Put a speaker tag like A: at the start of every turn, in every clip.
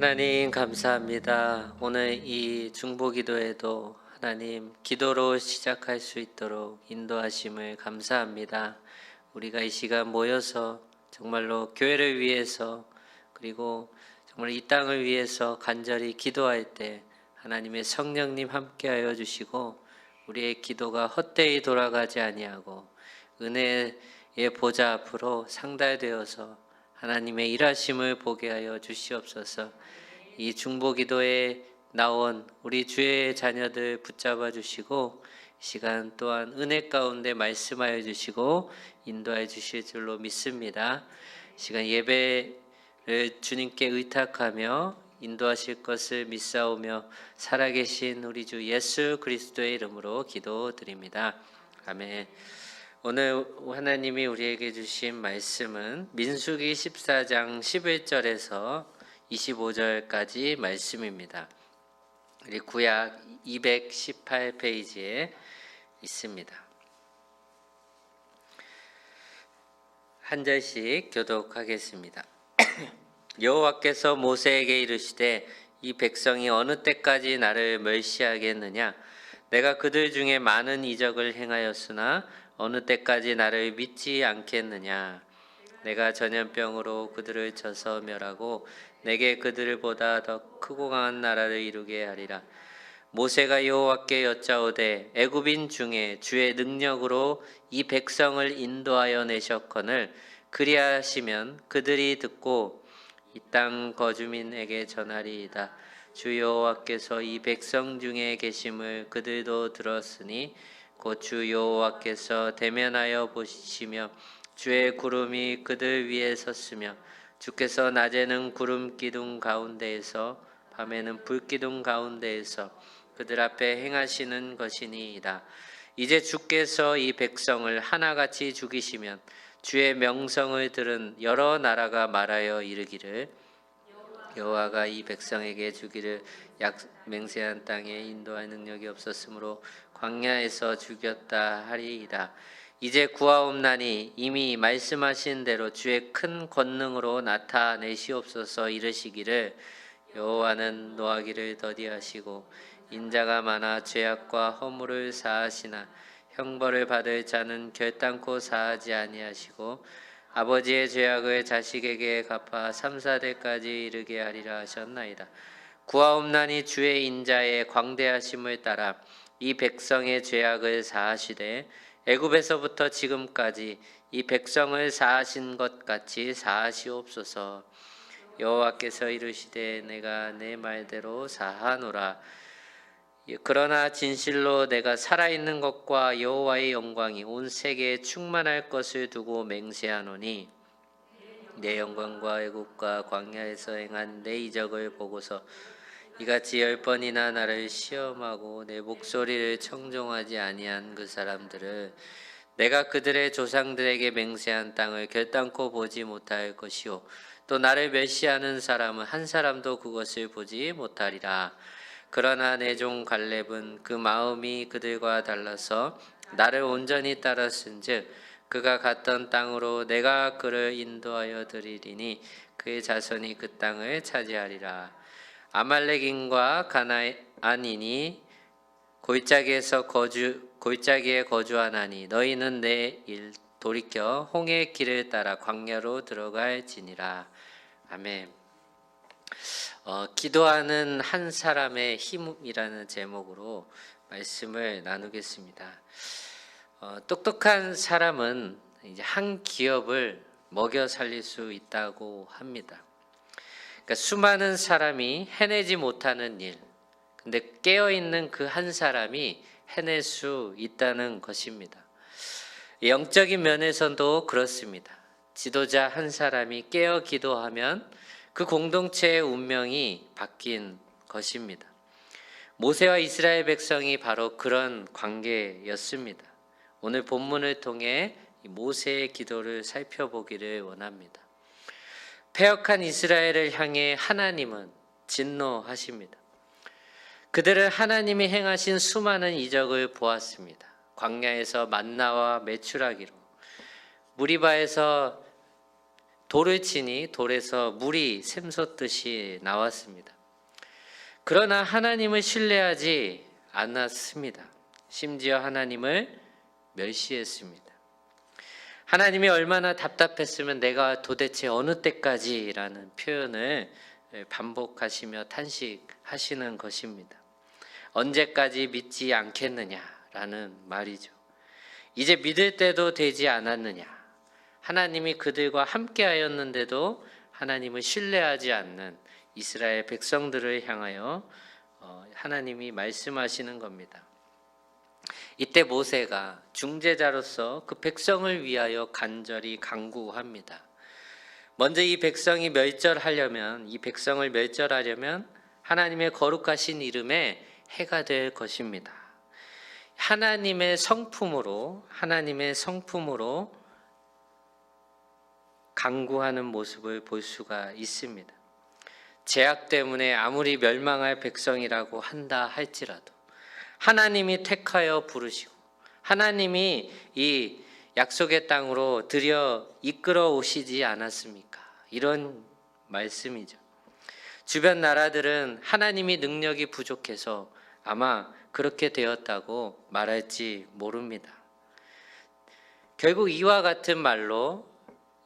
A: 하나님 감사합니다. 오늘 이 중보기도에도 하나님 기도로 시작할 수 있도록 인도하심을 감사합니다. 우리가 이 시간 모여서 정말로 교회를 위해서 그리고 정말 이 땅을 위해서 간절히 기도할 때 하나님의 성령님 함께하여 주시고 우리의 기도가 헛되이 돌아가지 아니하고 은혜의 보좌 앞으로 상달되어서 하나님의 일하심을 보게 하여 주시옵소서. 이 중보기도에 나온 우리 주의 자녀들 붙잡아 주시고 시간 또한 은혜 가운데 말씀하여 주시고 인도해 주실 줄로 믿습니다. 시간 예배를 주님께 의탁하며 인도하실 것을 믿사오며 살아계신 우리 주 예수 그리스도의 이름으로 기도드립니다. 아멘. 오늘 하나님이 우리에게 주신 말씀은 민수기 14장 11절에서 25절까지 말씀입니다. 우리 구약 218페이지에 있습니다. 한 절씩 교독하겠습니다. 여호와께서 모세에게 이르시되 이 백성이 어느 때까지 나를 멸시하겠느냐? 내가 그들 중에 많은 이적을 행하였으나 어느 때까지 나를 믿지 않겠느냐? 내가 전염병으로 그들을 쳐서 멸하고 내게 그들보다 더 크고 강한 나라를 이루게 하리라. 모세가 여호와께 여짜오되 애굽인 중에 주의 능력으로 이 백성을 인도하여 내셨거늘 그리하시면 그들이 듣고 이 땅 거주민에게 전하리이다. 주 여호와께서 이 백성 중에 계심을 그들도 들었으니 곧 주 여호와께서 대면하여 보시며 주의 구름이 그들 위에 섰으며 주께서 낮에는 구름 기둥 가운데에서 밤에는 불 기둥 가운데에서 그들 앞에 행하시는 것이니이다. 이제 주께서 이 백성을 하나같이 죽이시면 주의 명성을 들은 여러 나라가 말하여 이르기를 여호와가 이 백성에게 주기를 맹세한 땅에 인도할 능력이 없었으므로 광야에서 죽였다 하리이다. 이제 구하옵나니 이미 말씀하신 대로 주의 큰 권능으로 나타내시옵소서. 이르시기를 여호와는 노하기를 더디하시고 인자가 많아 죄악과 허물을 사하시나 형벌을 받을 자는 결단코 사하지 아니하시고 아버지의 죄악을 자식에게 갚아 3, 4대까지 이르게 하리라 하셨나이다. 구하옵나니 주의 인자의 광대하심을 따라 이 백성의 죄악을 사하시되 애굽에서부터 지금까지 이 백성을 사하신 것 같이 사하시옵소서. 여호와께서 이르시되 내가 내 말대로 사하노라. 그러나 진실로 내가 살아있는 것과 여호와의 영광이 온 세계에 충만할 것을 두고 맹세하노니 내 영광과 애굽과 광야에서 행한 내 이적을 보고서 이같이 10번이나 나를 시험하고 내 목소리를 청종하지 아니한 그 사람들을 내가 그들의 조상들에게 맹세한 땅을 결단코 보지 못할 것이요 또 나를 멸시하는 사람은 한 사람도 그것을 보지 못하리라. 그러나 내 종 갈렙은 그 마음이 그들과 달라서 나를 온전히 따랐은즉 그가 갔던 땅으로 내가 그를 인도하여 드리리니 그의 자손이 그 땅을 차지하리라. 아말렉인과 가나안인이 골짜기에 거주하나니 너희는 내 일 돌이켜 홍해의 길을 따라 광야로 들어갈지니라. 아멘. 기도하는 한 사람의 힘이라는 제목으로 말씀을 나누겠습니다. 똑똑한 사람은 이제 한 기업을 먹여 살릴 수 있다고 합니다. 그러니까 수많은 사람이 해내지 못하는 일, 근데 깨어있는 그 한 사람이 해낼 수 있다는 것입니다. 영적인 면에서도 그렇습니다. 지도자 한 사람이 깨어 기도하면 그 공동체의 운명이 바뀐 것입니다. 모세와 이스라엘 백성이 바로 그런 관계였습니다. 오늘 본문을 통해 모세의 기도를 살펴보기를 원합니다. 패역한 이스라엘을 향해 하나님은 진노하십니다. 그들은 하나님이 행하신 수많은 이적을 보았습니다. 광야에서 만나와 메추라기로, 무리바에서 돌을 치니 돌에서 물이 샘솟듯이 나왔습니다. 그러나 하나님을 신뢰하지 않았습니다. 심지어 하나님을 멸시했습니다. 하나님이 얼마나 답답했으면 내가 도대체 어느 때까지라는 표현을 반복하시며 탄식하시는 것입니다. 언제까지 믿지 않겠느냐라는 말이죠. 이제 믿을 때도 되지 않았느냐. 하나님이 그들과 함께 하였는데도 하나님을 신뢰하지 않는 이스라엘 백성들을 향하여 하나님이 말씀하시는 겁니다. 이때 모세가 중재자로서 그 백성을 위하여 간절히 간구합니다. 먼저 이 백성을 멸절하려면 하나님의 거룩하신 이름에 해가 될 것입니다. 하나님의 성품으로 간구하는 모습을 볼 수가 있습니다. 죄악 때문에 아무리 멸망할 백성이라고 한다 할지라도 하나님이 택하여 부르시고 하나님이 이 약속의 땅으로 이끌어 오시지 않았습니까? 이런 말씀이죠. 주변 나라들은 하나님이 능력이 부족해서 아마 그렇게 되었다고 말할지 모릅니다. 결국 이와 같은 말로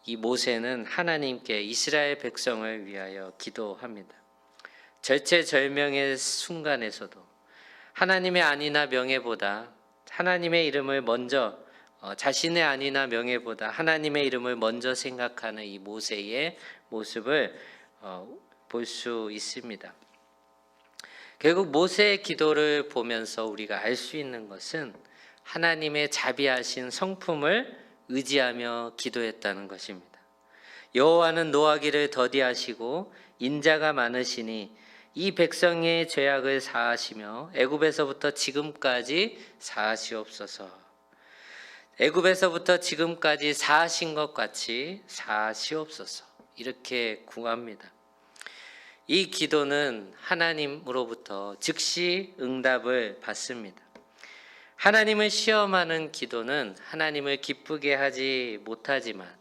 A: 이 모세는 하나님께 이스라엘 백성을 위하여 기도합니다. 절체절명의 순간에서도 하나님의 안위나 명예보다 하나님의 이름을 먼저 자신의 안위나 명예보다 하나님의 이름을 먼저 생각하는 이 모세의 모습을 볼 수 있습니다. 결국 모세의 기도를 보면서 우리가 알 수 있는 것은 하나님의 자비하신 성품을 의지하며 기도했다는 것입니다. 여호와는 노하기를 더디하시고 인자가 많으시니 이 백성의 죄악을 사하시며 애굽에서부터 지금까지 사하시옵소서. 애굽에서부터 지금까지 사하신 것 같이 사하시옵소서. 이렇게 구합니다. 이 기도는 하나님으로부터 즉시 응답을 받습니다. 하나님을 시험하는 기도는 하나님을 기쁘게 하지 못하지만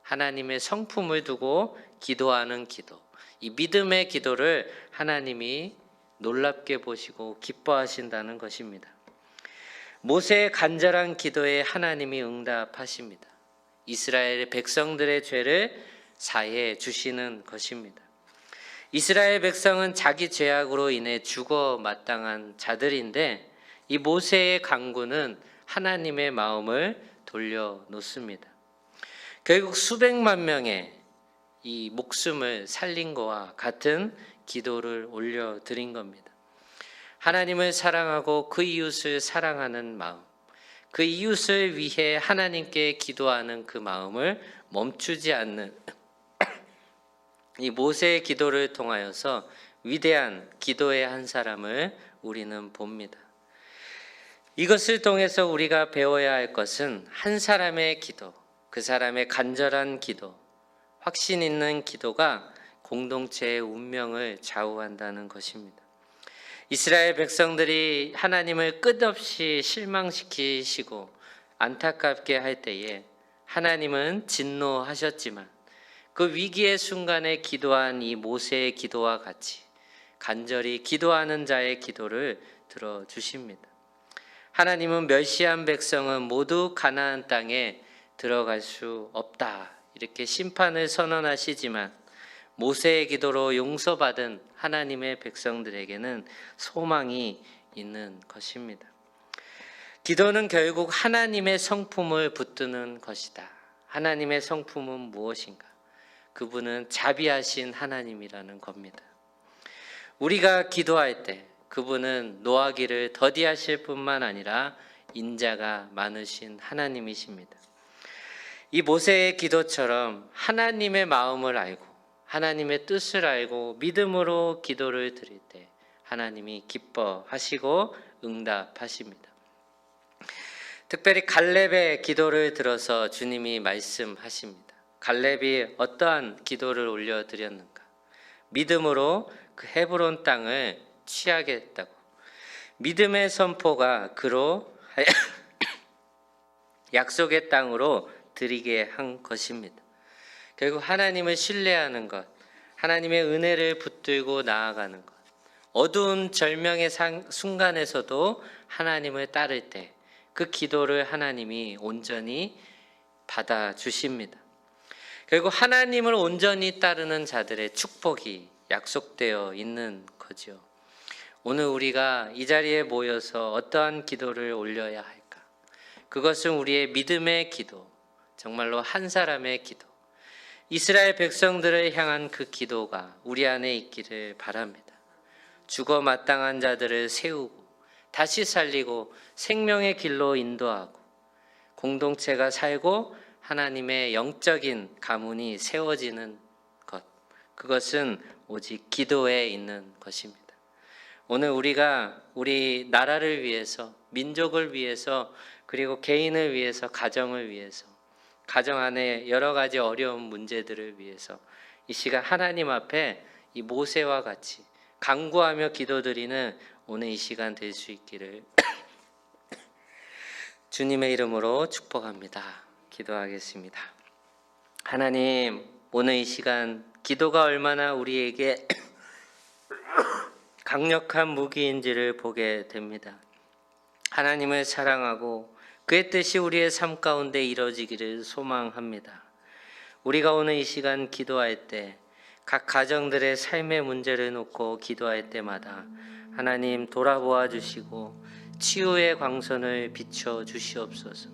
A: 하나님의 성품을 두고 기도하는 기도, 이 믿음의 기도를 하나님이 놀랍게 보시고 기뻐하신다는 것입니다. 모세의 간절한 기도에 하나님이 응답하십니다. 이스라엘 백성들의 죄를 사해 주시는 것입니다. 이스라엘 백성은 자기 죄악으로 인해 죽어 마땅한 자들인데 이 모세의 간구는 하나님의 마음을 돌려놓습니다. 결국 수백만 명의 이 목숨을 살린 것과 같은 기도를 올려드린 겁니다. 하나님을 사랑하고 그 이웃을 사랑하는 마음, 그 이웃을 위해 하나님께 기도하는 그 마음을 멈추지 않는 이 모세의 기도를 통하여서 위대한 기도의 한 사람을 우리는 봅니다. 이것을 통해서 우리가 배워야 할 것은 한 사람의 기도, 그 사람의 간절한 기도, 확신 있는 기도가 공동체의 운명을 좌우한다는 것입니다. 이스라엘 백성들이 하나님을 끝없이 실망시키시고 안타깝게 할 때에 하나님은 진노하셨지만 그 위기의 순간에 기도한 이 모세의 기도와 같이 간절히 기도하는 자의 기도를 들어주십니다. 하나님은 멸시한 백성은 모두 가나안 땅에 들어갈 수 없다, 이렇게 심판을 선언하시지만 모세의 기도로 용서받은 하나님의 백성들에게는 소망이 있는 것입니다. 기도는 결국 하나님의 성품을 붙드는 것이다. 하나님의 성품은 무엇인가? 그분은 자비하신 하나님이라는 겁니다. 우리가 기도할 때 그분은 노하기를 더디하실 뿐만 아니라 인자가 많으신 하나님이십니다. 이 모세의 기도처럼 하나님의 마음을 알고 하나님의 뜻을 알고 믿음으로 기도를 드릴 때 하나님이 기뻐하시고 응답하십니다. 특별히 갈렙의 기도를 들어서 주님이 말씀하십니다. 갈렙이 어떠한 기도를 올려드렸는가? 믿음으로 그 헤브론 땅을 취하겠다고, 믿음의 선포가 그로 약속의 땅으로 드리게 한 것입니다. 결국 하나님을 신뢰하는 것, 하나님의 은혜를 붙들고 나아가는 것, 어두운 절명의 순간에서도 하나님을 따를 때 그 기도를 하나님이 온전히 받아주십니다. 결국 하나님을 온전히 따르는 자들의 축복이 약속되어 있는 거죠. 오늘 우리가 이 자리에 모여서 어떠한 기도를 올려야 할까? 그것은 우리의 믿음의 기도, 정말로 한 사람의 기도, 이스라엘 백성들을 향한 그 기도가 우리 안에 있기를 바랍니다. 죽어 마땅한 자들을 세우고 다시 살리고 생명의 길로 인도하고 공동체가 살고 하나님의 영적인 가문이 세워지는 것, 그것은 오직 기도에 있는 것입니다. 오늘 우리가 우리 나라를 위해서, 민족을 위해서, 그리고 개인을 위해서, 가정을 위해서, 가정 안에 여러 가지 어려운 문제들을 위해서 이 시간 하나님 앞에 이 모세와 같이 간구하며 기도드리는 오늘 이 시간 될 수 있기를 주님의 이름으로 축복합니다. 기도하겠습니다. 하나님, 오늘 이 시간 기도가 얼마나 우리에게 강력한 무기인지를 보게 됩니다. 하나님을 사랑하고 그의 뜻이 우리의 삶 가운데 이루어지기를 소망합니다. 우리가 오늘 이 시간 기도할 때 각 가정들의 삶의 문제를 놓고 기도할 때마다 하나님 돌아보아 주시고 치유의 광선을 비춰 주시옵소서.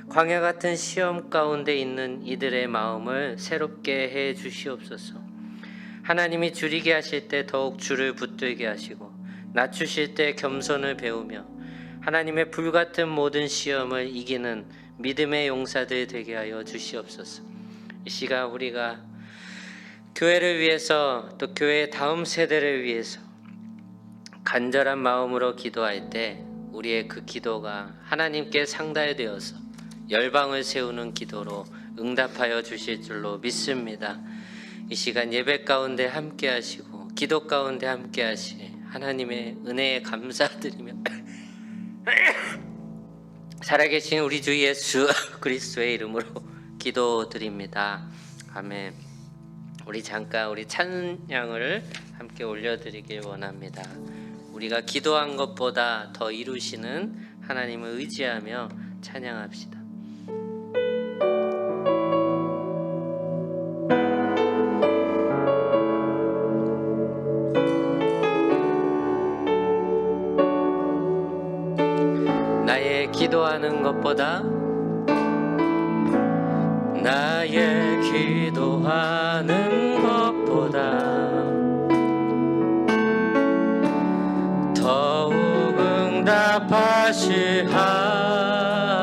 A: 광야 같은 시험 가운데 있는 이들의 마음을 새롭게 해 주시옵소서. 하나님이 줄이게 하실 때 더욱 줄을 붙들게 하시고 낮추실 때 겸손을 배우며 하나님의 불같은 모든 시험을 이기는 믿음의 용사들 되게 하여 주시옵소서. 이 시간 우리가 교회를 위해서 또 교회의 다음 세대를 위해서 간절한 마음으로 기도할 때 우리의 그 기도가 하나님께 상달되어서 열방을 세우는 기도로 응답하여 주실 줄로 믿습니다. 이 시간 예배 가운데 함께 하시고 기도 가운데 함께 하시 하나님의 은혜에 감사드리며 살아계신 우리 주 예수 그리스도의 이름으로 기도드립니다. 아멘. 우리 잠깐 우리 찬양을 함께 올려드리길 원합니다. 우리가 기도한 것보다 더 이루시는 하나님을 의지하며 찬양합시다. 나의 기도하는 것보다 나의 기도하는 것보다 더욱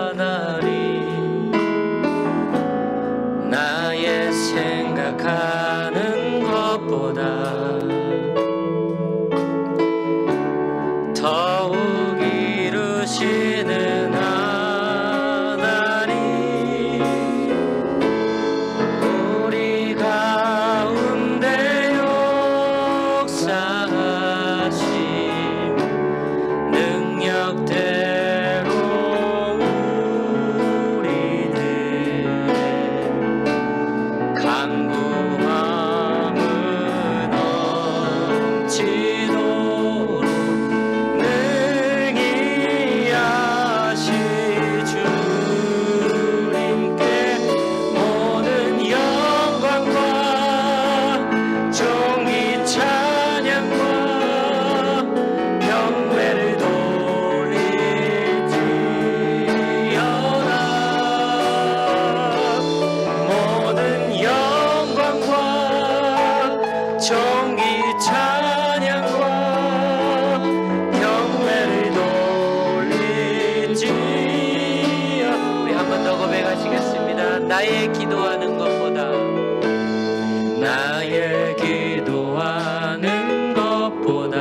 A: 응답하시하나니 나의 생각하는 것보다 더욱 이루시는 하나님 우리 가운데 역사하심 능력대로 우리들의 간구함을 넘치도록 능히 하실 주님께 모든 영광과 존귀 찬양과 경배를 돌릴지어다. 모든 영광과 존귀 찬양과 경배를 돌릴지어다. 우리 한 번 더 고백하시겠습니다. 나의 기도하는 것보다 나의 기도하는 것보다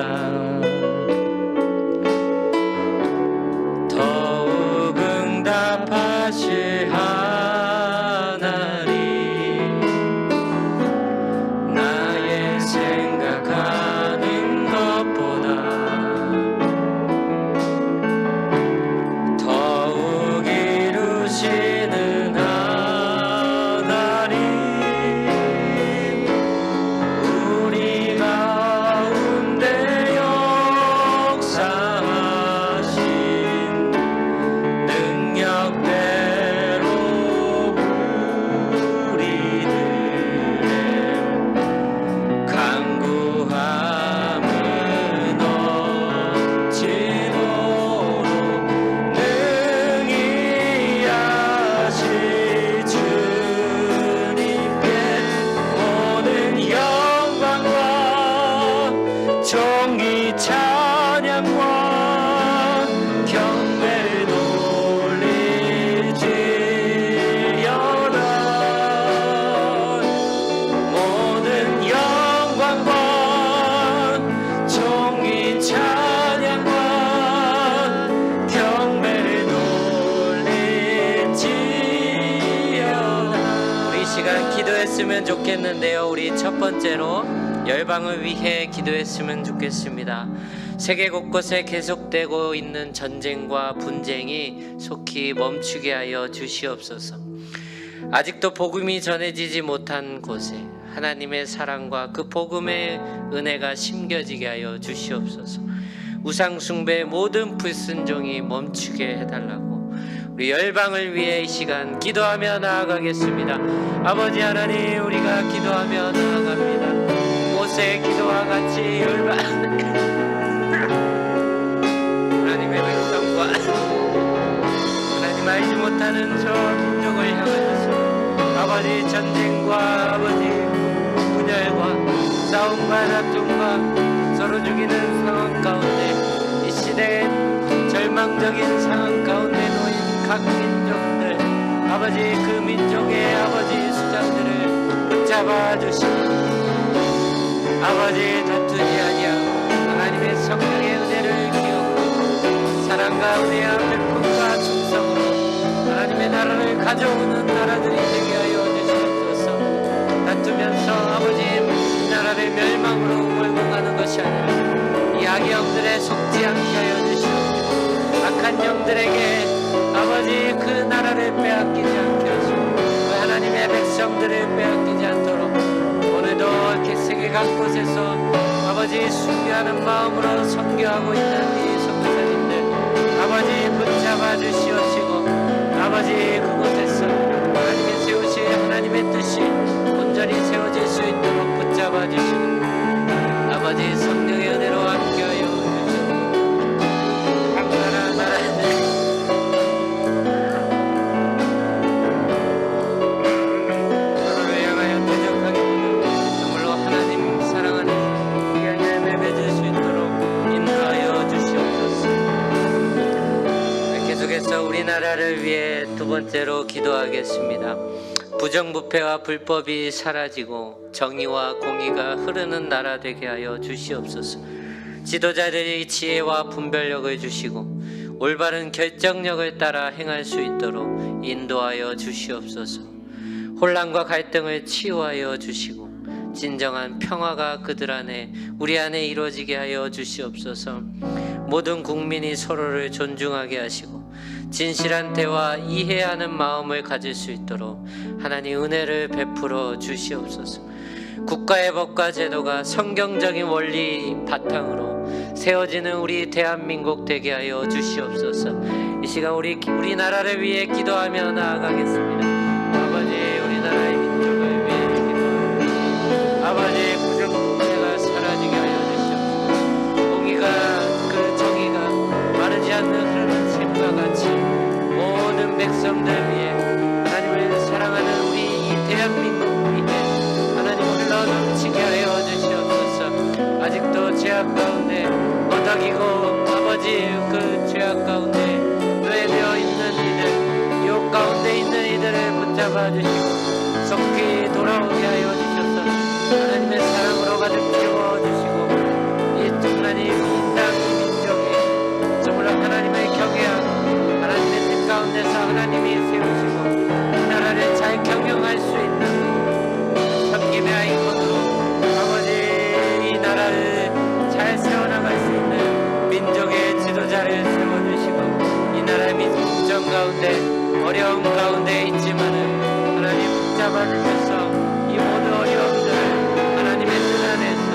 A: 더욱 응답하시하나니 나의 생각하는 것보다 더욱 이루시는 하나님 종이 찬양과 경배를 돌리지어다. 모든 영광과 종이 찬양과 경배를 돌리지어다. 우리 이 시간 기도했으면 좋겠는데요. 우리 첫 번째로 열방을 위해 기도했으면 좋겠습니다. 세계 곳곳에 계속되고 있는 전쟁과 분쟁이 속히 멈추게 하여 주시옵소서. 아직도 복음이 전해지지 못한 곳에 하나님의 사랑과 그 복음의 은혜가 심겨지게 하여 주시옵소서. 우상 숭배의 모든 불순종이 멈추게 해달라고 우리 열방을 위해 이 시간 기도하며 나아가겠습니다. 아버지 하나님, 우리가 기도하며 나아갑니다. 모세의 기도와 같이 열방 하나님의 백성과 하나님 알지 못하는 저 민족을 향하여서 아버지 전쟁과 아버지 분열과 싸움과 다툼과 서로 죽이는 상황 가운데 이 시대의 절망적인 상황 가운데 놓인 각 민족들 아버지 그 민족의 아버지 수장들을 붙잡아 주시고 아버지 다투지 아니하고 하나님의 성령의 은혜를 기억하고 사랑과 은혜와 백품과 충성으로 하나님의 나라를 가져오는 나라들이 되게 하여 주시옵소서. 다투면서 아버지 이 나라를 멸망으로 몰고 가는 것이 아니라 이 악의 영들에 속지 않게 하여 주시옵소서. 악한 영들에게 아버지 그 나라를 빼앗기지 않게 하시고 그 하나님의 백성들을 빼앗기지 않도록 오늘도 이렇게 세계 각 곳에서 아버지 순교하는 마음으로 선교하고 있는 이 선교사님들 아버지 붙잡아 주시옵시고 아버지 그곳에서 하나님이 세우신 하나님의 뜻이 온전히 세워질 수 있도록 붙잡아 주시고 아버지 성령의 은혜로 함께하여 주시고 각 나라들 우리나라를 위해 두 번째로 기도하겠습니다. 부정부패와 불법이 사라지고 정의와 공의가 흐르는 나라 되게 하여 주시옵소서. 지도자들이 지혜와 분별력을 주시고 올바른 결정력을 따라 행할 수 있도록 인도하여 주시옵소서. 혼란과 갈등을 치유하여 주시고 진정한 평화가 그들 안에 우리 안에 이루어지게 하여 주시옵소서. 모든 국민이 서로를 존중하게 하시고 진실한 대화, 이해하는 마음을 가질 수 있도록 하나님 은혜를 베풀어 주시옵소서. 국가의 법과 제도가 성경적인 원리 바탕으로 세워지는 우리 대한민국 되게 하여 주시옵소서. 이 시간 우리나라를 위해 기도하며 나아가겠습니다. 아버지, 우리나라의 민족을 위해 기도합니다. 아버지, 부정부패가 사라지게 하여 주시옵소서. 공의가 그 정의가 마르지 않는 흐르는 샘과 같이 모든 백성들 위해 하나님을 사랑하는 우리 이 대한민국 위해 하나님 흘러 넘치게 하여 주시옵소서. 아직도 죄악 가운데 어덕이고 아버지 그 죄악 가운데 노예되어 있는 이들 유혹 가운데 있는 이들을 붙잡아 주시고 속히 돌아오게 하여 주셔서 하나님의 사랑으로 가득 채워주시고 이 하나님 이 땅 민족이 정말로 하나님을 경외하고 하나님의 뜻 가운데서 하나님이 세우시고 이 나라를 잘 경영할 수 있는 섬김의 아이콘으로 아버지 이 나라를 잘 세워나갈 수 있는 민족의 지도자를 세워주시고 이 나라의 민정 가운데 어려움 가운데 있지만은 하나님 붙잡아 주셔서 이 모든 어려움들을 하나님의 뜻 안에서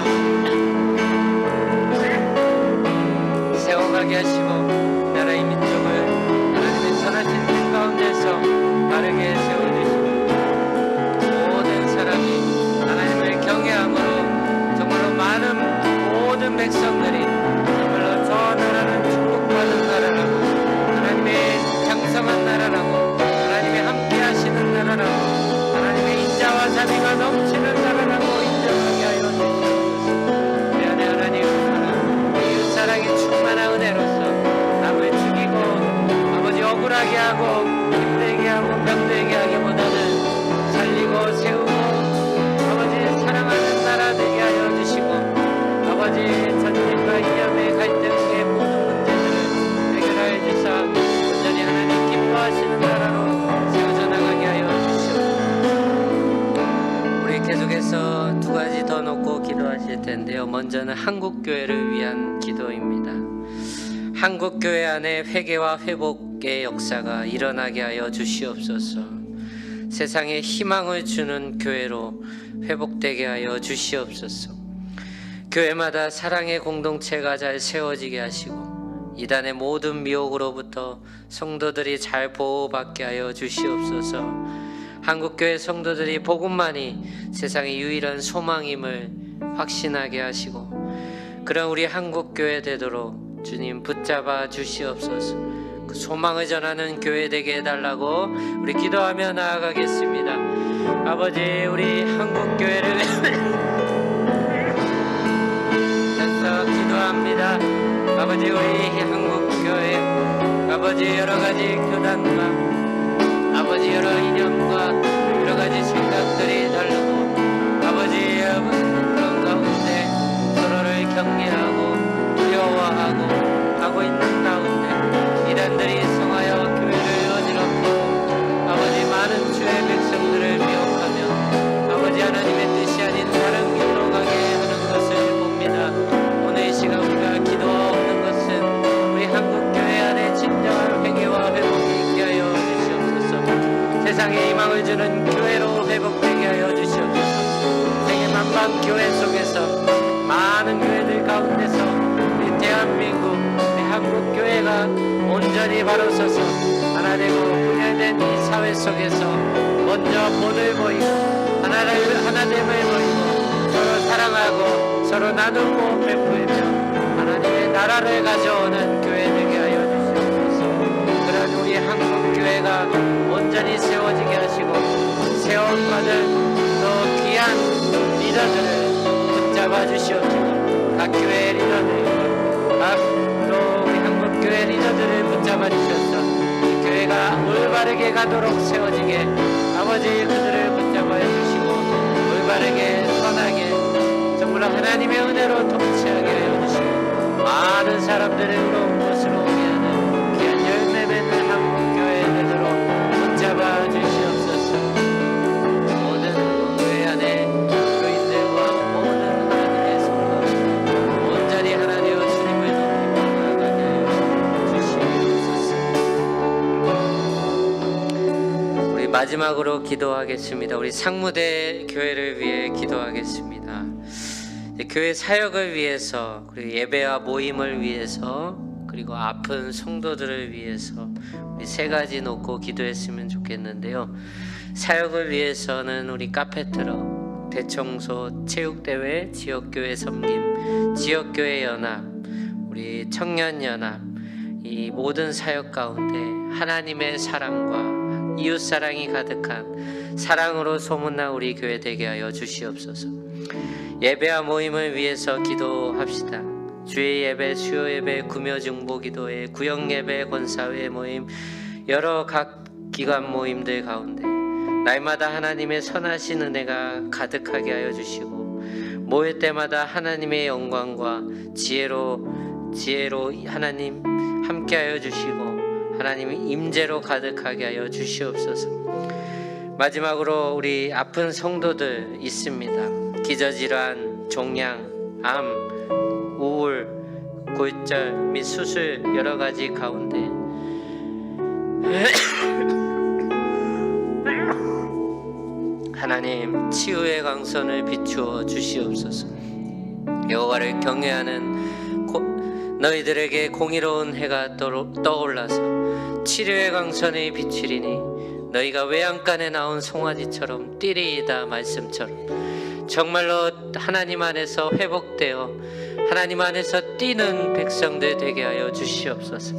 A: 세워가게 하시고 나라의 민족을 하나님의 선하신 뜻 가운데서 바르게 세워주시고 모든 사람이 하나님을 경외함으로 정말로 많은 모든 백성들이 정말로 저 나라는 축복받은 나라라고 하나님의 장성한 나라라고 하나님의 함께 하시는 나라라고 하나님의 인자 먼저는 한국교회를 위한 기도입니다. 한국교회 안에 회개와 회복의 역사가 일어나게 하여 주시옵소서. 세상에 희망을 주는 교회로 회복되게 하여 주시옵소서. 교회마다 사랑의 공동체가 잘 세워지게 하시고 이단의 모든 미혹으로부터 성도들이 잘 보호받게 하여 주시옵소서. 한국교회 성도들이 복음만이 세상의 유일한 소망임을 확신하게 하시고 그런 우리 한국교회 되도록 주님 붙잡아 주시옵소서. 그 소망을 전하는 교회 되게 해달라고 우리 기도하며 나아가겠습니다. 아버지, 우리 한국교회를 따서 기도합니다. 아버지, 우리 한국교회 아버지 여러가지 교단과 아버지 여러 이념과 여러가지 생각들이 다르고 아버지 그런 가운데 서로를 경계하고 두려워하고 하고 있는 가운데 이단들이 성하여 교회를 어지럽히고 아버지 많은 주의 백성들을 미혹하며 아버지 하나님의 뜻이 아닌 다른 길로 가게 하는 것을 봅니다. 오늘 이 시간 우리가 기도하는 것은 우리 한국교회 안에 진정한 회개와 회복이 있게 하여 주시옵소서. 세상에 희망을 주는 교회로 회복되게 하여 주시옵소서. 세계 만방 교회 속에서 많은 교회들 가운데서 우리 대한민국 우리 한국교회가 온전히 바로 서서 하나 되고 분열된 이 사회 속에서 먼저 본을 보이고 하나됨을 보이고 서로 사랑하고 서로 나누고 베풀며 하나님의 나라를 가져오는 교회 되게 하여 주시옵소서. 그런 우리 한국교회가 온전히 세워지게 하시고 세움받은 또 귀한 리더들을 붙잡아 주시옵소서. 각 교회 리더들 또 우리 한국교회 리더들을 붙잡아 주셔서 이 교회가 올바르게 가도록 세워지게 아버지 그들을 붙잡아 주시고 올바르게 선하게 정말 하나님의 은혜로 통치하게 하여 주시고 많은 사람들을 의로운 곳으로 오게 하는 귀한 열매 맺는 한국교회 되도록 붙잡아 주시옵소서. 모든 교회 안에 교인들과 모든 하나님의 성도 온전히 하나 되어 주님을 높이며 나아가게 하여 주시옵소서. 우리 마지막으로 기도하겠습니다. 우리 상무대 교회를 위해 기도하겠습니다. 교회 사역을 위해서 그리고 예배와 모임을 위해서 그리고 아픈 성도들을 위해서 우리 세 가지 놓고 기도했으면 좋겠는데요. 사역을 위해서는 우리 카페트럭, 대청소, 체육대회, 지역교회 섬김, 지역교회 연합, 우리 청년연합 이 모든 사역 가운데 하나님의 사랑과 이웃사랑이 가득한 사랑으로 소문난 우리 교회 되게 하여 주시옵소서. 예배와 모임을 위해서 기도합시다. 주의 예배, 수요 예배, 구며 중보 기도회, 구역 예배, 권사회 모임 여러 각 기관 모임들 가운데 날마다 하나님의 선하신 은혜가 가득하게 하여 주시고 모일 때마다 하나님의 영광과 지혜로 하나님 함께 하여 주시고 하나님의 임재로 가득하게 하여 주시옵소서. 마지막으로 우리 아픈 성도들 있습니다. 기저질환, 종양, 암, 우울, 골절 및 수술 여러 가지 가운데 하나님 치유의 강선을 비추어 주시옵소서. 여호와를 경외하는 너희들에게 공의로운 해가 떠올라서 치료의 강선이 비추리니 너희가 외양간에 나온 송아지처럼 뛰리이다 말씀처럼 정말로 하나님 안에서 회복되어 하나님 안에서 뛰는 백성들 되게 하여 주시옵소서.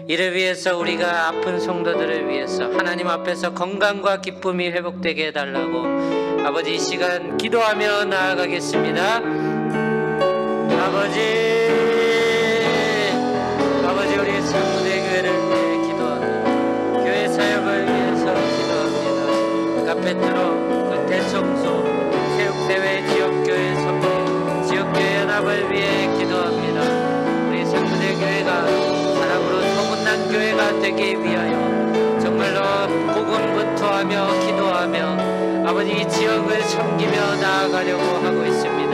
A: 이를 위해서 우리가 아픈 성도들을 위해서 하나님 앞에서 건강과 기쁨이 회복되게 해달라고 아버지 이 시간 기도하며 나아가겠습니다. 아버지 우리 상무대 교회를 위해 기도합니다. 교회 사역을 위해서 기도합니다. 카페트로 그 대청소 체육대회 지역교회 섬김 지역교회 연합을 위해 기도합니다. 우리 상무대 교회가 사랑으로 소문난 교회가 되기 위하여 정말로 복음분투하며 기도하며 아버지 이 지역을 섬기며 나아가려고 하고 있습니다.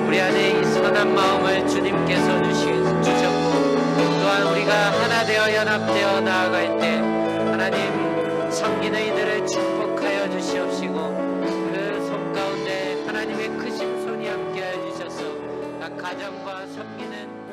A: 우리 우리 안에 이 선한 마음을 주님께서 주셨고 또한 우리가 하나 되어 연합되어 나아갈 때 하나님 섬기는 이들을 축복하여 주시옵시고 그 손 가운데 하나님의 크신 손이 함께하여 주셔서 각 가정과 섬기는